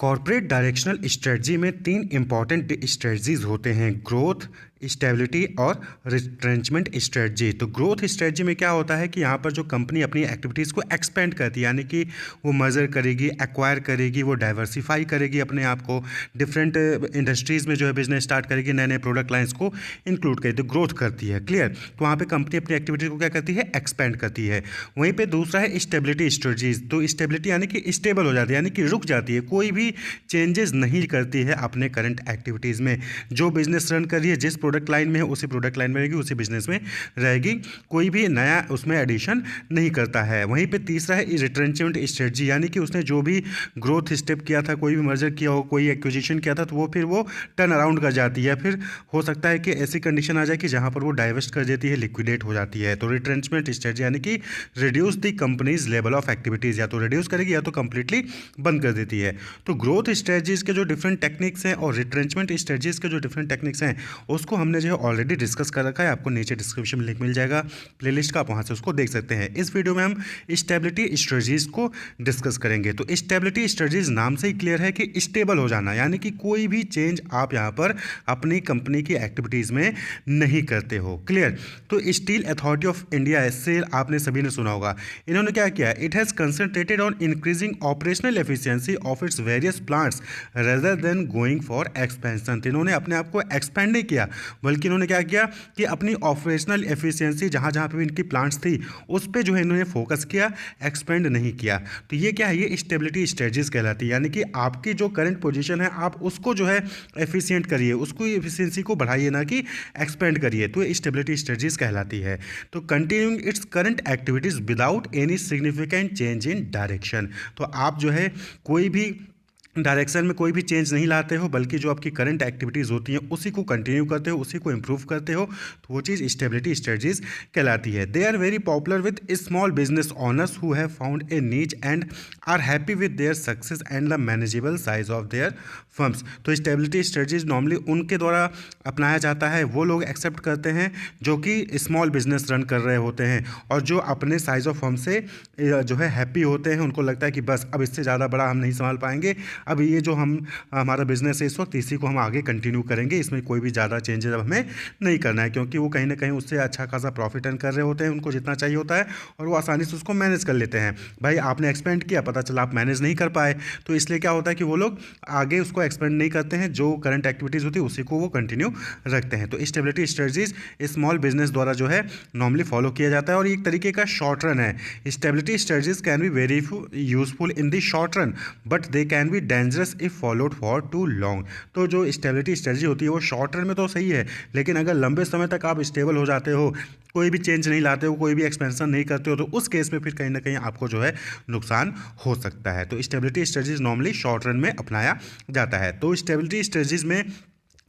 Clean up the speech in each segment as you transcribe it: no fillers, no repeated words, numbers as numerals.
Corporate directional strategy में तीन important strategies होते हैं, ग्रोथ, स्टेबिलिटी और रिट्रेंचमेंट स्ट्रेटजी। तो ग्रोथ स्ट्रेटजी में क्या होता है कि यहाँ पर जो कंपनी अपनी एक्टिविटीज़ को एक्सपेंड करती है, यानी कि वो मर्जर करेगी, एक्वायर करेगी, वो डाइवर्सिफाई करेगी अपने आप को, डिफरेंट इंडस्ट्रीज़ में जो है बिजनेस स्टार्ट करेगी, नए नए प्रोडक्ट लाइन्स को इंक्लूड करेगी, तो ग्रोथ करती है। क्लियर। तो वहाँ पर कंपनी अपनी एक्टिविटीज़ को क्या करती है, एक्सपेंड करती है। वहीं पर दूसरा है स्टेबिलिटी स्ट्रेटजीज। तो स्टेबिलिटी यानी कि स्टेबल हो जाती है, यानी कि रुक जाती है, कोई भी चेंजेस नहीं करती है अपने करंट एक्टिविटीज़ में। जो बिजनेस रन कर रही है, जिस प्रोडक्ट लाइन में है उसी प्रोडक्ट लाइन में रहेगी, उसी बिजनेस में रहेगी, कोई भी नया उसमें एडिशन नहीं करता है। वहीं पे तीसरा है रिट्रेंचमेंट स्ट्रेटजी, यानी कि उसने जो भी ग्रोथ स्टेप किया था, कोई भी मर्जर किया हो, कोई एक्विजिशन किया था, तो वो फिर वो टर्न अराउंड कर जाती है। फिर हो सकता है कि ऐसी कंडीशन आ जाए कि जहां पर वो डाइवर्स्ट कर देती है, लिक्विडेट हो जाती है। तो रिट्रेंचमेंट स्ट्रेटजी यानी कि reduce the companies level of activities, या तो रिड्यूस करेगी या तो कंप्लीटली बंद कर देती है। तो ग्रोथ स्ट्रेटजीज के जो डिफरेंट टेक्निक्स हैं और रिट्रेंचमेंट स्ट्रेटजीज के जो डिफरेंट टेक्निक्स हैं, उसको हमने जो है ऑलरेडी डिस्कस कर रखा है। आपको नीचे डिस्क्रिप्शन में लिंक मिल जाएगा प्लेलिस्ट का, आप वहाँ से उसको देख सकते हैं। इस वीडियो में हम स्टेबिलिटी स्ट्रेटजीज को डिस्कस करेंगे। तो स्टेबिलिटी स्ट्रेटजीज नाम से ही क्लियर है कि स्टेबल हो जाना, यानी कि कोई भी चेंज आप यहाँ पर अपनी कंपनी की एक्टिविटीज़ में नहीं करते हो। क्लियर। तो steel authority of India, SAIL, आपने सभी ने सुना होगा। इन्होंने क्या किया, it has concentrated on increasing operational efficiency of its various plants rather than going for expansion. तो इन्होंने अपने आप को एक्सपेंड नहीं किया, बल्कि इन्होंने क्या किया कि अपनी ऑपरेशनल एफिशिएंसी जहाँ जहाँ पे इनकी प्लांट्स थी उस पे जो है इन्होंने फोकस किया, एक्सपेंड नहीं किया। तो ये क्या है, ये स्टेबिलिटी स्ट्रेटजीज कहलाती है। यानी कि आपकी जो करंट पोजीशन है, आप उसको जो है एफिशिएंट करिए, उसको एफिशिएंसी को बढ़ाइए, ना कि एक्सपेंड करिए। तो ये स्टेबिलिटी स्ट्रेटजीज कहलाती है। तो continuing its current activities without any significant change in direction. तो आप जो है कोई भी डायरेक्शन में कोई भी चेंज नहीं लाते हो, बल्कि जो आपकी करंट एक्टिविटीज़ होती हैं उसी को कंटिन्यू करते हो, उसी को इम्प्रूव करते हो, तो वो चीज़ स्टेबिलिटी स्ट्रेटजीज कहलाती है। They are very popular with small business owners who have found a niche and are happy with their success and the manageable size of their firms. तो स्टेबिलिटी स्ट्रेटजीज नॉर्मली उनके द्वारा अपनाया जाता है, वो लोग एक्सेप्ट करते हैं जो कि स्मॉल बिजनेस रन कर रहे होते हैं और जो अपने साइज ऑफ फर्म से जो है हैप्पी होते हैं। उनको लगता है कि बस अब इससे ज़्यादा बड़ा हम नहीं संभाल पाएंगे, अब ये जो हमारा बिजनेस है इस वक्त, इसी को हम आगे कंटिन्यू करेंगे, इसमें कोई भी ज़्यादा चेंजेस अब हमें नहीं करना है, क्योंकि वो कहीं ना कहीं उससे अच्छा खासा प्रॉफिट अर्न कर रहे होते हैं, उनको जितना चाहिए होता है, और वो आसानी से उसको मैनेज कर लेते हैं। भाई आपने एक्सपेंड किया, पता चला आप मैनेज नहीं कर पाए, तो इसलिए क्या होता है कि वो लोग आगे उसको एक्सपेंड नहीं करते हैं, जो करंट एक्टिविटीज़ होती है उसी को वो कंटिन्यू रखते हैं। तो स्टेबिलिटी स्ट्रेटजीज स्मॉल बिजनेस द्वारा जो है नॉर्मली फॉलो किया जाता है, और एक तरीके का शॉर्ट रन है। Stability strategies can be very useful in the short run, but they can be dangerous if followed for too long. तो जो स्टेबिलिटी स्ट्रेटजी होती है वो शॉर्ट रन में तो सही है, लेकिन अगर लंबे समय तक आप स्टेबल हो जाते हो, कोई भी चेंज नहीं लाते हो, कोई भी एक्सपेंशन नहीं करते हो, तो उस केस में फिर कहीं ना कहीं आपको जो है नुकसान हो सकता है। तो stability strategies normally short run में अपनाया जाता है। तो स्टेबिलिटी स्ट्रेटजीज में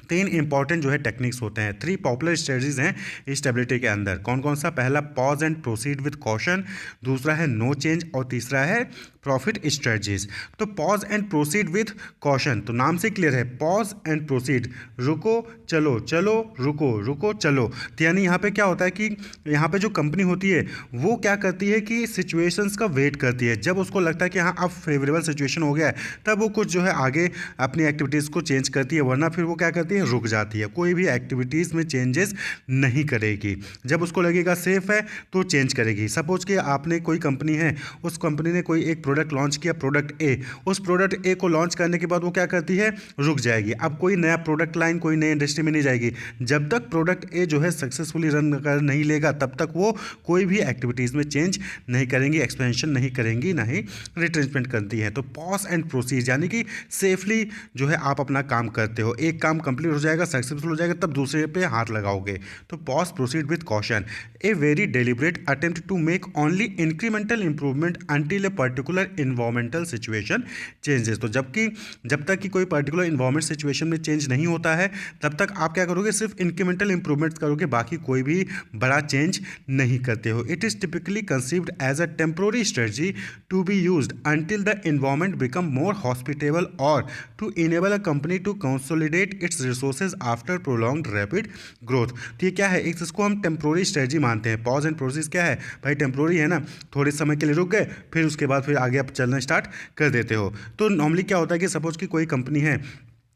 तीन इंपॉर्टेंट जो है टेक्निक्स होते हैं, 3 पॉपुलर स्ट्रेटजीज हैं स्टेबिलिटी के अंदर। कौन कौन सा? पहला pause and proceed with caution, दूसरा है नो चेंज, और तीसरा है प्रॉफिट स्ट्रेटजीज। तो pause and proceed with caution, तो नाम से क्लियर है, पॉज एंड प्रोसीड, रुको चलो, चलो रुको, रुको चलो। तो यानी यहाँ पे क्या होता है कि यहाँ पे जो कंपनी होती है वो क्या करती है कि सिचुएशंस का वेट करती है। जब उसको लगता है कि हाँ अब फेवरेबल सिचुएशन हो गया है, तब वो कुछ जो है आगे अपनी एक्टिविटीज़ को चेंज करती है, वरना फिर वो क्या करती है, रुक जाती है, कोई भी एक्टिविटीज़ में चेंजेस नहीं करेगी। जब उसको लगेगा सेफ है तो चेंज करेगी। सपोज कि आपने कोई कंपनी है, उस कंपनी ने कोई एक प्रोडक्ट लॉन्च किया, प्रोडक्ट ए, उस प्रोडक्ट ए को लॉन्च करने के बाद वो क्या करती है, रुक जाएगी। अब कोई नया प्रोडक्ट लाइन, कोई नई इंडस्ट्री में नहीं जाएगी। जब तक प्रोडक्ट ए जो है सक्सेसफुली रन कर नहीं लेगा, तब तक वो कोई भी एक्टिविटीज़ में चेंज नहीं करेंगी, एक्सपेंशन नहीं करेंगी, ना ही रिट्रेंचमेंट करती है। तो पॉज एंड प्रोसीड यानी कि सेफली जो है आप अपना काम करते हो, एक काम कंप्लीट हो जाएगा, सक्सेसफुल हो जाएगा, तब दूसरे पे हाथ लगाओगे। तो pause proceed with caution, a very deliberate attempt to make only incremental improvement until a particular environmental situation changes. तो जब तक कि कोई पर्टिकुलर इन्वायरमेंट सिचुएशन में चेंज नहीं होता है, तब तक आप क्या करोगे, सिर्फ इंक्रीमेंटल इंप्रूवमेंट्स करोगे, बाकी कोई भी बड़ा चेंज नहीं करते हो। It is typically conceived as a temporary strategy to be used until the environment become more hospitable और to enable a company to consolidate its resources after prolonged rapid growth. तो ये क्या है, एक इसको हम टेम्पोररी स्ट्रेटजी मानते हैं। पॉज एंड प्रोसीज क्या है भाई, टेम्पोररी है ना, थोड़े समय के लिए रुक गए, फिर उसके बाद फिर आगे आगे आप चलना स्टार्ट कर देते हो। तो नॉर्मली क्या होता है कि सपोज कि कोई कंपनी है,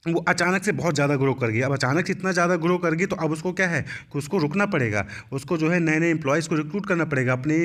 वो अचानक से बहुत ज़्यादा ग्रो कर गई। अब अचानक से इतना ज़्यादा ग्रो कर गई तो अब उसको क्या है कि उसको रुकना पड़ेगा, उसको जो है नए नए एम्प्लॉयज़ को रिक्रूट करना पड़ेगा, अपने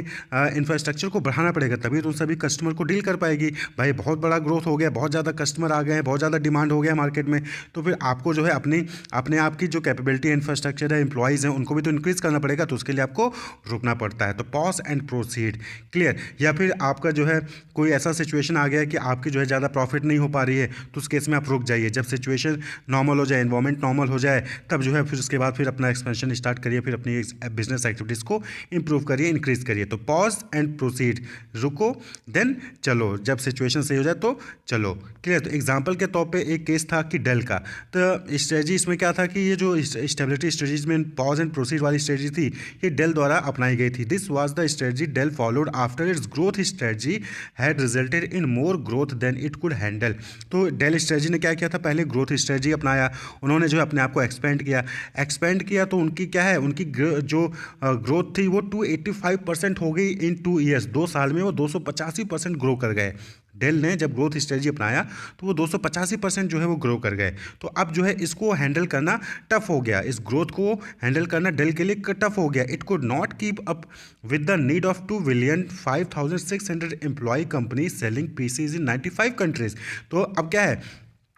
इंफ्रास्ट्रक्चर को बढ़ाना पड़ेगा, तभी तो उन सभी कस्टमर को डील कर पाएगी। भाई बहुत बड़ा ग्रोथ हो गया, बहुत ज़्यादा कस्टमर आ गए हैं, बहुत ज़्यादा डिमांड हो गया मार्केट में, तो फिर आपको जो है अपने आप की जो कैपेबिलिटी इंफ्रास्ट्रक्चर है, एम्प्लॉयज़ हैं, उनको भी तो इंक्रीज़ करना पड़ेगा, तो उसके लिए आपको रुकना पड़ता है। तो पॉज एंड प्रोसीड, क्लियर। या फिर आपका जो है कोई ऐसा सिचुएशन आ गया है कि आपकी जो है ज़्यादा प्रॉफिट नहीं हो पा रही है, तो उस केस में आप रुक जाइए। जब सिचुएशन नॉर्मल हो जाए, एनवायरमेंट नॉर्मल हो जाए, तब जो है फिर उसके बाद फिर अपना एक्सपेंशन स्टार्ट करिए, फिर अपनी बिजनेस एक्टिविटीज़ को इंप्रूव करिए, इंक्रीज करिए। तो पॉज एंड प्रोसीड, रुको देन चलो, जब सिचुएशन सही हो जाए तो चलो, क्लियर। तो एग्जांपल के तौर पे एक केस था कि डेल का। तो स्ट्रेटजी इसमें क्या था कि ये जो स्टेबिलिटी स्ट्रेटजीज में पॉज एंड प्रोसीड वाली स्ट्रेटजी थी, ये डेल द्वारा अपनाई गई थी। This was the strategy Dell followed after its growth strategy had resulted in more growth than it could handle. तो डेल स्ट्रेटजी ने क्या किया था, पहले ग्रोथ स्ट्रेटजी अपनाया, उन्होंने जो है अपने आप को एक्सपेंड किया तो उनकी क्या है, उनकी जो ग्रोथ थी वो 285% हो गई इन 2 ईयर्स। 2 साल में वो 285% ग्रो कर गए। डेल ने जब ग्रोथ स्ट्रेटजी अपनाया तो वो 285% जो है वो ग्रो कर गए। तो अब जो है इसको हैंडल करना टफ हो गया, इस ग्रोथ को हैंडल करना डेल के लिए टफ हो गया। It could not keep up with the need of 2,05,600 employee company selling PCs in 95 countries. तो अब क्या है,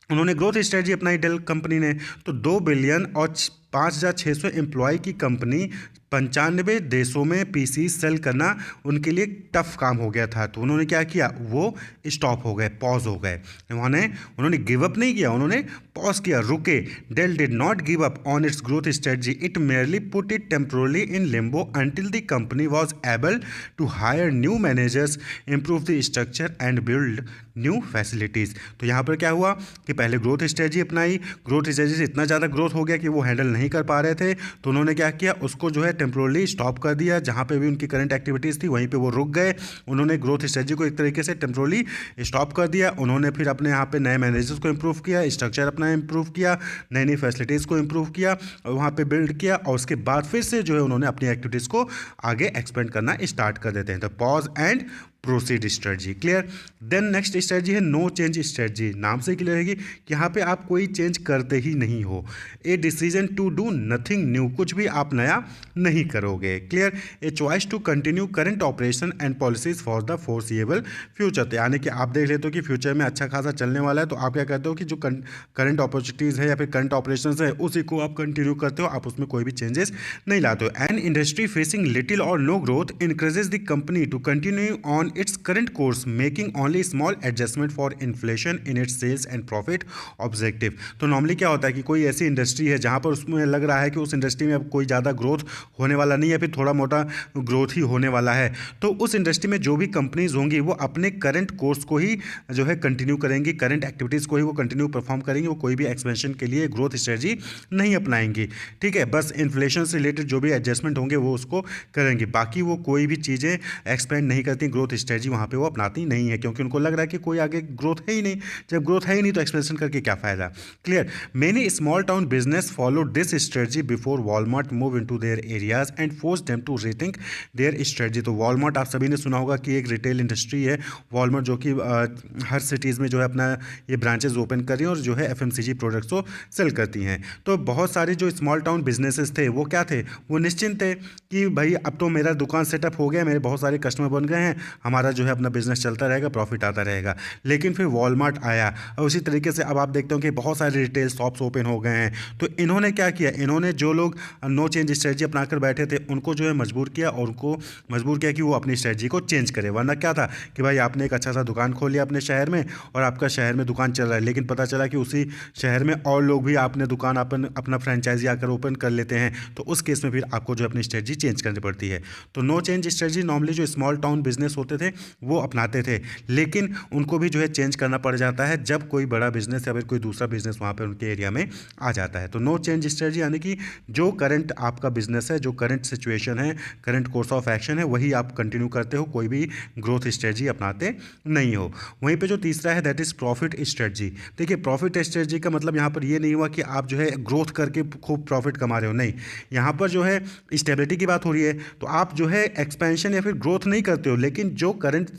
उन्होंने ग्रोथ स्ट्रेटजी अपनाई डेल कंपनी ने, तो 2 बिलियन और 5,600 एम्प्लॉय की कंपनी 95 देशों में पीसी सेल करना उनके लिए टफ काम हो गया था। तो उन्होंने क्या किया, वो स्टॉप हो गए, पॉज हो गए। उन्होंने गिव अप नहीं किया, उन्होंने पॉज किया, रुके। Dell did not give up on its growth strategy, it merely put it temporarily in limbo until the company was able to hire new managers, improve the structure and build new facilities. तो यहाँ पर क्या हुआ कि पहले growth strategy अपनाई, growth strategy से इतना ज़्यादा ग्रोथ हो गया कि वो हैंडल नहीं कर पा रहे थे, तो उन्होंने क्या किया, उसको जो है टेम्पोरली स्टॉप कर दिया। जहाँ पे भी उनकी करंट एक्टिविटीज़ थी वहीं पे वो रुक गए। उन्होंने ग्रोथ स्ट्रेटजी को एक तरीके से टेम्पोरली स्टॉप कर दिया। उन्होंने फिर अपने यहाँ पे नए मैनेजर्स को इम्प्रूव किया, स्ट्रक्चर अपना इम्प्रूव किया, नई नई फैसिलिटीज़ को इम्प्रूव किया और वहाँ पे बिल्ड किया, और उसके बाद फिर से जो है उन्होंने अपनी एक्टिविटीज़ को आगे एक्सपेंड करना स्टार्ट कर देते हैं। तो pause and proceed strategy, clear. Then next strategy है नो चेंज स्ट्रेटजी। नाम से क्लियर है कि यहाँ पे आप कोई चेंज करते ही नहीं हो। A decision to do nothing new, कुछ भी आप नया नहीं करोगे, clear. A choice to continue current operation and policies for the foreseeable future, यानी कि आप देख लेते हो कि फ्यूचर में अच्छा खासा चलने वाला है, तो आप क्या करते हो कि जो करंट अपॉर्चुनिटीज़ है या फिर करंट ऑपरेशन है उसी को आप कंटिन्यू करते हो, आप उसमें कोई भी चेंजेस नहीं लाते हो। An industry facing little or no growth encourages the company to continue on its current course, making only small adjustment for inflation in its sales and profit objective। तो नॉर्मली क्या होता है कि कोई ऐसी इंडस्ट्री है जहाँ पर उसमें लग रहा है कि उस इंडस्ट्री में अब कोई ज़्यादा ग्रोथ होने वाला नहीं है, फिर थोड़ा मोटा ग्रोथ ही होने वाला है, तो उस इंडस्ट्री में जो भी कंपनीज होंगी वो अपने करंट कोर्स को ही जो है कंटिन्यू करेंगी, करंट एक्टिविटीज़ को ही वो कंटिन्यू परफॉर्म करेंगी, वो कोई भी एक्सपेंशन के लिए ग्रोथ स्ट्रेटजी नहीं अपनाएंगी, ठीक है। बस इन्फ्लेशन से रिलेटेड जो भी एडजस्टमेंट होंगे वो उसको करेंगे, बाकी वो कोई भी चीज़ें एक्सपेंड नहीं करती, ग्रोथ स्ट्रेटजी वहाँ पे वो अपनाती नहीं है, क्योंकि उनको लग रहा है कि कोई आगे ग्रोथ है ही नहीं। जब ग्रोथ है ही नहीं तो एक्सपेंशन करके क्या फ़ायदा, clear. Many small town business follow this strategy before Walmart move into their areas and force them to rethink their strategy. तो वॉलमार्ट आप सभी ने सुना होगा कि एक रिटेल इंडस्ट्री है वॉलमार्ट, जो कि हर सिटीज़ में जो है अपना ये ब्रांचेज ओपन कर रही हैं और जो है FMCG प्रोडक्ट्स को सेल करती हैं। तो बहुत सारे जो स्मॉल टाउन बिजनेसेस थे वो क्या थे, वो निश्चिंत थे कि भाई अब तो मेरा दुकान सेटअप हो गया, मेरे बहुत सारे कस्टमर बन गए हैं, हमारा जो है अपना बिजनेस चलता रहेगा, प्रॉफिट आता रहेगा। लेकिन फिर वॉलमार्ट आया और उसी तरीके से अब आप देखते हो कि बहुत सारे रिटेल शॉप्स ओपन हो गए हैं। तो इन्होंने क्या किया, इन्होंने जो लोग नो चेंज स्ट्रेटजी अपनाकर बैठे थे उनको जो है मजबूर किया, और उनको मजबूर किया कि वो अपनी स्ट्रेटजी को चेंज करे। वरना क्या था कि भाई आपने एक अच्छा सा दुकान खोल लिया अपने शहर में और आपका शहर में दुकान चल रहा है, लेकिन पता चला कि उसी शहर में और लोग भी आपने दुकान अपना फ्रेंचाइजी आकर ओपन कर लेते हैं, तो उस केस में फिर आपको जो अपनी स्ट्रेटजी चेंज करनी पड़ती है। तो नो चेंज स्ट्रेटजी नॉर्मली जो स्मॉल टाउन बिजनेस होते थे वो अपनाते थे, लेकिन उनको भी जो है चेंज करना पड़ जाता है जब कोई बड़ा बिजनेस या फिर कोई दूसरा बिजनेस वहाँ पे उनके एरिया में आ जाता है। तो नो चेंज स्ट्रेटजी यानी कि जो करंट आपका बिजनेस है, जो करंट सिचुएशन है, करंट कोर्स ऑफ एक्शन है, वही आप कंटिन्यू करते हो, कोई भी ग्रोथ स्ट्रेटजी अपनाते नहीं हो। वहीं पे जो तीसरा है दैट इज़ प्रॉफिट स्ट्रेटजी। देखिए प्रॉफिट स्ट्रेटजी का मतलब यहाँ पर ये नहीं हुआ कि आप जो है ग्रोथ करके खूब प्रॉफिट कमा रहे हो, नहीं, यहाँ पर जो है स्टेबिलिटी की बात हो रही है। तो आप जो है एक्सपेंशन या फिर ग्रोथ नहीं करते हो, लेकिन जो करंट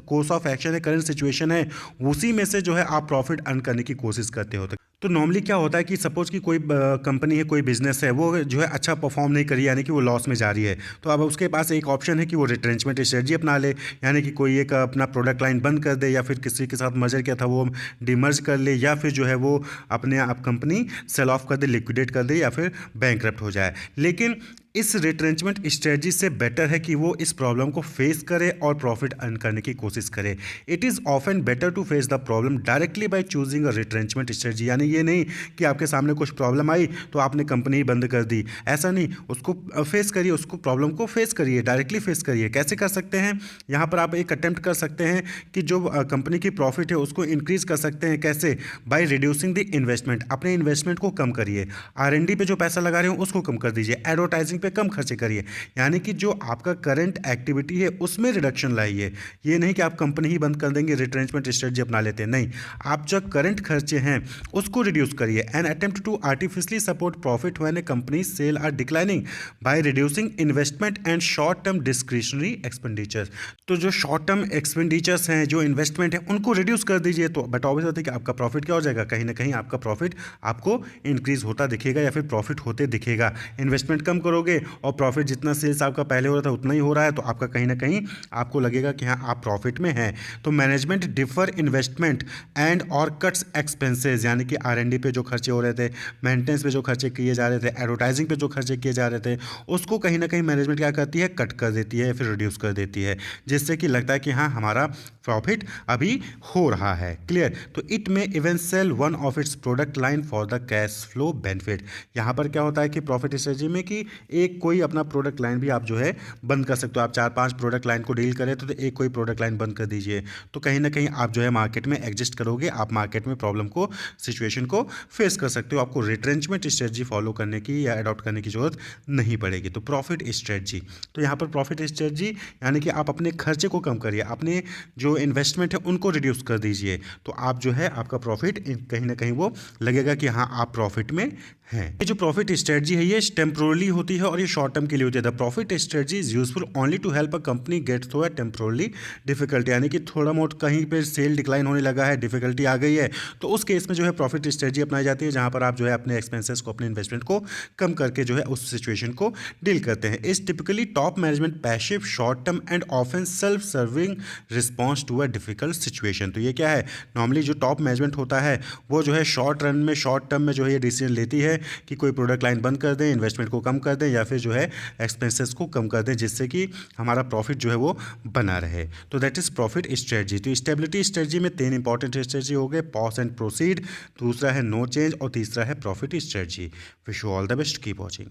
कोर्स ऑफ एक्शन है, करंट सिचुएशन है, उसी में से जो है आप प्रॉफिट अर्न करने की कोशिश करते हो। तो नॉर्मली क्या होता है कि सपोज कि कोई कंपनी है, कोई बिजनेस है, वो जो है अच्छा परफॉर्म नहीं करी, यानी कि वो लॉस में जा रही है, तो अब उसके पास एक ऑप्शन है कि वो रिट्रेंचमेंट स्ट्रेटजी अपना ले, यानी कि कोई एक अपना प्रोडक्ट लाइन बंद कर दे, या फिर किसी के साथ मर्जर किया था वो डिमर्ज कर ले, या फिर जो है वो अपने आप कंपनी सेल ऑफ कर दे, लिक्विडेट कर दे, या फिर बैंकरप्ट हो जाए। लेकिन इस रिट्रेंचमेंट स्ट्रेटजी से बेटर है कि वो इस प्रॉब्लम को फेस करे और प्रॉफिट अर्न करने की कोशिश करे। It is often better to face the problem directly by choosing a retrenchment strategy, यानी ये नहीं कि आपके सामने कुछ प्रॉब्लम आई तो आपने कंपनी ही बंद कर दी, ऐसा नहीं, उसको फेस करिए, उसको प्रॉब्लम को फेस करिए, डायरेक्टली फेस करिए। कैसे कर सकते हैं? यहाँ पर आप एक अटेम्प्ट कर सकते हैं कि जो कंपनी की प्रॉफिट है उसको इंक्रीज कर सकते हैं। कैसे? बाय रिड्यूसिंग द इन्वेस्टमेंट, अपने इन्वेस्टमेंट को कम करिए, R&D पे जो पैसा लगा रहे हो उसको कम कर दीजिए, एडवर्टाइजिंग पे कम खर्चे करिए, यानी कि जो आपका करंट एक्टिविटी है उसमें रिडक्शन लाइए। ये नहीं कि आप कंपनी ही बंद कर देंगे, रिट्रेंचमेंट स्ट्रेटजी अपना लेते हैं, नहीं, आप जो करंट खर्चे हैं उसको रिड्यूस करिए। An attempt to artificially support profit when a company sale are declining by reducing investment and short term discretionary expenditure. तो जो शॉर्ट टर्म एक्सपेंडिचर्स हैं, जो इन्वेस्टमेंट है, उनको रिड्यूस कर दीजिए, तो बट ऑब्वियस होता है कि आपका प्रॉफिट क्या हो जाएगा, कहीं ना कहीं आपका प्रॉफिट आपको इंक्रीज होता दिखेगा या फिर प्रॉफिट होते दिखेगा। इन्वेस्टमेंट कम करोगे और प्रॉफिट जितना सेल्स आपका पहले हो रहा था उतना ही हो रहा है, तो आपका कहीं ना कहीं आपको लगेगा कि हाँ आप प्रॉफिट में हैं। तो मैनेजमेंट डिफर इन्वेस्टमेंट एंड और कट्स एक्सपेंसेस, यानी कि R&D पे जो खर्चे हो रहे थे, मेंटेनेंस पे जो खर्चे किए जा रहे थे, एडवर्टाइजिंग पे जो खर्चे किए जा रहे थे, उसको कहीं ना कहीं मैनेजमेंट क्या करती है, कट कर देती है, फिर रिड्यूस कर देती है, जिससे कि लगता है कि हाँ हमारा प्रॉफिट अभी हो रहा है। क्लियर? तो it may even sell one of its product line for the cash flow benefit. यहाँ पर क्या होता है कि प्रॉफिट स्ट्रेटजी में कि एक कोई अपना प्रोडक्ट लाइन भी आप जो है बंद कर सकते हो। आप 4-5 प्रोडक्ट लाइन को डील करें तो एक कोई प्रोडक्ट लाइन बंद कर दीजिए, तो कहीं ना कहीं आप जो है मार्केट में एडजस्ट करोगे, आप मार्केट में प्रॉब्लम को, सिचुएशन को फेस कर सकते हो। आपको रिट्रेंचमेंट स्ट्रेटजी फॉलो करने की या अडॉप्ट करने की जरूरत नहीं पड़ेगी। तो प्रॉफिट स्ट्रेटजी, तो यहाँ पर प्रॉफिट स्ट्रेटजी यानी कि आप अपने खर्चे को कम करिए, अपने जो इन्वेस्टमेंट है उनको रिड्यूस कर दीजिए, तो आप जो है आपका प्रॉफिट कहीं ना कहीं वो लगेगा कि हाँ आप प्रॉफिट में हैं। ये जो प्रॉफिट स्ट्रेटजी है ये टेम्पोरली होती है और ये शॉर्ट टर्म के लिए होती है। The profit strategy is useful only to help a company get through a temporarily difficulty, यानी कि थोड़ा बहुत कहीं पे सेल डिक्लाइन होने लगा है, डिफिकल्टी आ गई है, तो उस केस में जो है प्रॉफिट स्ट्रेटजी अपनाई जाती है, जहां पर आप जो है अपने एक्सपेंसेस को, अपने इन्वेस्टमेंट को कम करके जो है उस सिचुएशन को डील करते हैं। Is typically top management passive short term and often self serving response to a difficult situation. तो ये क्या है, नॉर्मली जो टॉप मैनेजमेंट होता है वो जो है शॉर्ट रन में, शॉर्ट टर्म में जो है ये डिसीजन लेती है कि कोई प्रोडक्ट लाइन बंद कर दें, इन्वेस्टमेंट को कम कर दें, या फिर जो है एक्सपेंसेस को कम कर दें, जिससे कि हमारा प्रॉफिट जो है वो बना रहे। तो दैट इज प्रॉफिट स्ट्रेटजी। तो स्टेबिलिटी स्ट्रेटजी में 3 इंपॉर्टेंट स्ट्रेटजी हो गए, पॉज एंड प्रोसीड, दूसरा है नो चेंज और तीसरा है profit strategy. Wish you all the best, keep watching.